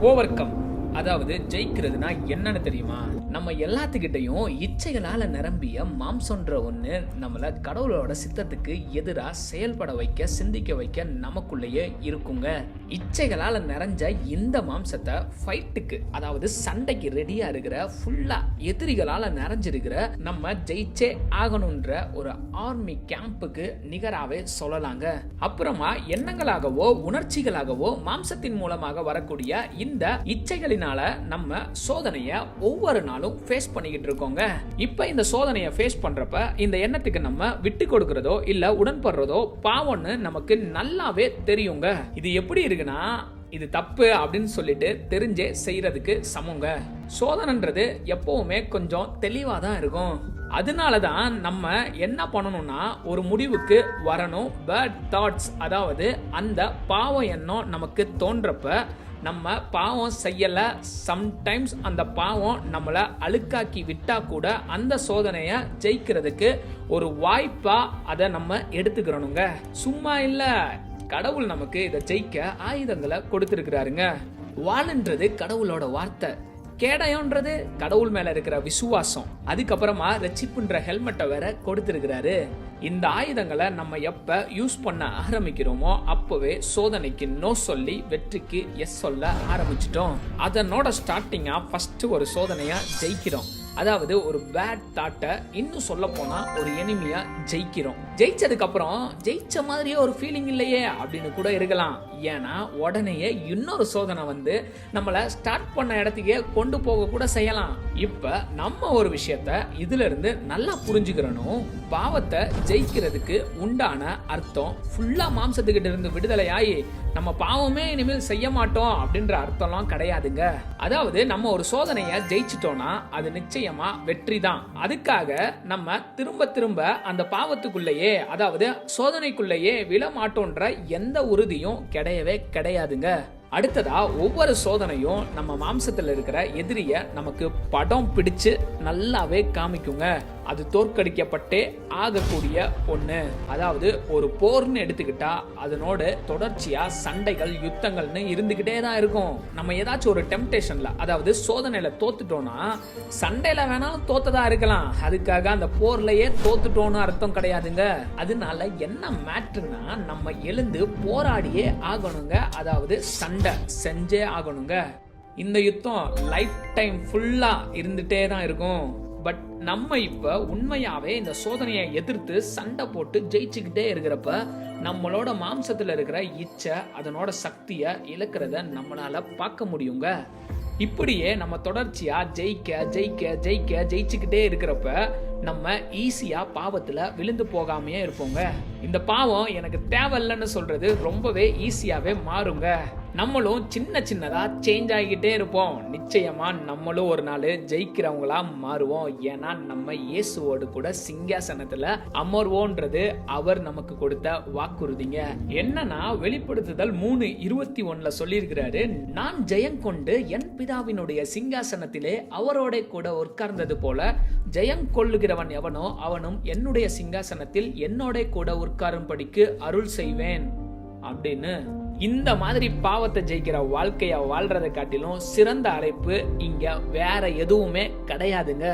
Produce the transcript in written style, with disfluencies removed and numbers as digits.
Over come, அதாவது ஜெயிக்கிறதுனா என்னன்னு தெரியுமா? நம்ம எல்லாத்துக்கிட்டையும் இச்சைகளால நிரம்பிய மாம்சன்ற ஒண்ணு நம்மள கடவுளோட சித்தத்துக்கு எதிரா செயல்பட வைக்க, சிந்திக்க வைக்க நமக்குள்ளேயே இருக்குங்க. இச்சைகளால நிறைஞ்ச இந்த மாம்சத்தை ஃபைட்டுக்கு, அதாவது சண்டைக்கு ரெடியா இருக்கிற ஃபுல்லா எதிரிகளால நிறைஞ்சிருக்கிற நம்ம ஜெயிச்சே ஆகணும்ன்ற ஒரு ஆர்மி கேம்புக்கு நிகராவே சொல்லலாங்க. அப்புறமா எண்ணங்களாகவோ உணர்ச்சிகளாகவோ மாம்சத்தின் மூலமாக வரக்கூடிய இந்த இச்சைகளினால நம்ம சோதனைய ஒவ்வொரு நாளும் ஃபேஸ் பண்ணிக்கிட்டு இருக்கோங்க. இப்ப இந்த சோதனையை ஃபேஸ் பண்றப்ப இந்த எண்ணத்துக்கு நம்ம விட்டு கொடுக்கறதோ இல்ல உடன்படுறதோ பாவம்னு நமக்கு நல்லாவே தெரியுங்க. இது எப்படி இருக்குன்னா, இது தப்பு அப்படின்னு சொல்லிட்டு தெரிஞ்சே செய்யறதுக்கு சமங்க. சோதனைன்றது எப்பவுமே கொஞ்சம் தெளிவா தான் இருக்கும். அதனாலதான் நம்ம என்ன பண்ணணும்னா, ஒரு முடிவுக்கு வரணும். பேட் தாட்ஸ், அதாவது அந்த பாவ எண்ணம் நமக்கு தோன்றப்ப நம்ம பாவம் செய்யல, சம்டைம்ஸ் அந்த பாவம் நம்மளை அழுக்காக்கி விட்டா கூட அந்த சோதனையை ஜெயிக்கிறதுக்கு ஒரு வாய்ப்பா அதை நம்ம எடுத்துக்கிறோனுங்க. சும்மா இல்ல, கடவுள் நமக்கு இதை ஜெயிக்க ஆயுதங்களை கொடுத்திருக்கிறாருங்க. வாளுன்றது கடவுளோட வார்த்தை, கேடயம்ன்றது கடவுள் மேல இருக்கிற விசுவாசம், அதுக்கப்புறமா ரட்சிப்புன்ற ஹெல்மெட்டை வேற கொடுத்திருக்கிறாரு. இந்த ஆயுதங்களை நம்ம எப்ப யூஸ் பண்ண ஆரம்பிக்கிறோமோ அப்பவே சோதனைக்கு நோ சொல்லி வெற்றிக்கு எஸ் சொல்ல ஆரம்பிச்சிட்டோம். அதனோட ஸ்டார்டிங்கா ஃபர்ஸ்ட் ஒரு சோதனையா ஜெயிக்கிறோம். அதாவது ஒரு பேட் தாட்டை, இன்னும் சொல்ல போனா ஒரு எனிமியா ஜெயிக்கிறோம். ஜெயிச்சதுக்கு அப்புறம் ஜெயிச்ச மாதிரியே ஒரு ஃபீலிங் இல்லையே அப்படின்னு கூட இருக்கலாம். ஏன்னா உடனேயே இன்னொரு சோதனை வந்து நம்மள ஸ்டார்ட் பண்ண இடத்துக்கே கொண்டு போக கூட செய்யலாம். இப்ப நம்ம ஒரு விஷயத்த இதுல இருந்து நல்லா புரிஞ்சுக்கிறணும். பாவத்தை ஜெயிக்கிறதுக்கு உண்டான அர்த்தம் ஃபுல்லா மாம்சத்துக்கிட்ட இருந்து விடுதலை ஆகி நம்ம பாவமே இனிமேல் செய்ய மாட்டோம் அப்படின்ற அர்த்தம்லாம் கிடையாதுங்க. அதாவது நம்ம ஒரு சோதனையை ஜெயிச்சிட்டோம்னா அது நிச்சயமா வெற்றி தான். அதுக்காக நம்ம திரும்ப திரும்ப அந்த பாவத்துக்குள்ளேயே, அதாவது சோதனைக்குள்ளேயே விழ மாட்டோன்ற எந்த உறுதியும் கிடையவே கிடையாதுங்க. அடுத்ததா ஒவ்வொரு சோதனையும் நம்ம மாம்சத்துல இருக்கிற எதிரிய நமக்கு படம் பிடிச்சு நல்லாவே காமிக்குங்க. அது தோற்கடிக்கப்பட்டே ஆகக்கூடிய ஒண்ணு. அதாவது ஒரு போர்னு எடுத்துக்கிட்டா அதனோட தொடர்ச்சியா சண்டைகள், யுத்தங்கள்னு இருந்துகிட்டே தான் இருக்கும். நம்ம ஏதாச்சும் ஒரு டெம்டேஷன்ல, அதாவது சோதனையில தோத்துட்டோம்னா சண்டையில வேணாலும் தோத்ததா இருக்கலாம், அதுக்காக அந்த போர்லயே தோத்துட்டோம்னு அர்த்தம் கிடையாதுங்க. அதனால என்ன மேட்ருன்னா, நம்ம எழுந்து போராடியே ஆகணுங்க. அதாவது சண்டை செஞ்சே ஆகணுங்க. இந்த யுத்தம் லைஃப் டைம் ஃபுல்லா இருந்துட்டே தான் இருக்கும். பட் நம்ம இப்ப உண்மையாவே இந்த சோதனையை எதிர்த்து சண்டை போட்டு ஜெயிச்சுக்கிட்டே இருக்கிறப்ப நம்மளோட மாம்சத்துல இருக்கிற இச்சை, அதனோட சக்தியை இழக்கிறத நம்மளால பார்க்க முடியுங்க. இப்படியே நம்ம தொடர்ச்சியா ஜெயிக்க ஜெயிக்க ஜெயிக்க ஜெயிச்சுக்கிட்டே இருக்கிறப்ப நம்ம ஈஸியா பாவத்துல விழுந்து போகாமையே இருப்போங்க. இந்த பாவம் எனக்கு தேவையில்லைன்னு சொல்றது ரொம்பவே ஈஸியாவே மாறுங்க. நம்மளும் சின்ன சின்னதா சேஞ்ச் ஆகிக்கிட்டே இருப்போம். நிச்சயமா நம்மளும் ஒரு நாள் ஜெயிக்கிறவங்களா மாறுவோம். ஏன்னா நம்ம இயேசுவோடு கூட சிங்காசனத்துல அமர்வோன்றது அவர் நமக்கு கொடுத்த வாக்குறுதிங்க. என்னன்னா, வெளிப்படுத்துதல் 3:21 சொல்லியிருக்கிறாரு, நான் ஜெயம் கொண்டு என் பிதாவினுடைய சிங்காசனத்திலே அவரோட கூட உட்கார்ந்தது போல ஜெயம் கொள்ளுகிறவன் எவனோ அவனும் என்னுடைய சிங்காசனத்தில் என்னோட கூட உட்காரும்படிக்கு அருள் செய்வேன் அப்படின்னு. இந்த மாதிரி பாவத்தை ஜெயிக்கிற வாழ்க்கைய வாழ்றதை காட்டிலும் சிறந்த அழைப்பு இங்க வேற எதுவுமே கிடையாதுங்க.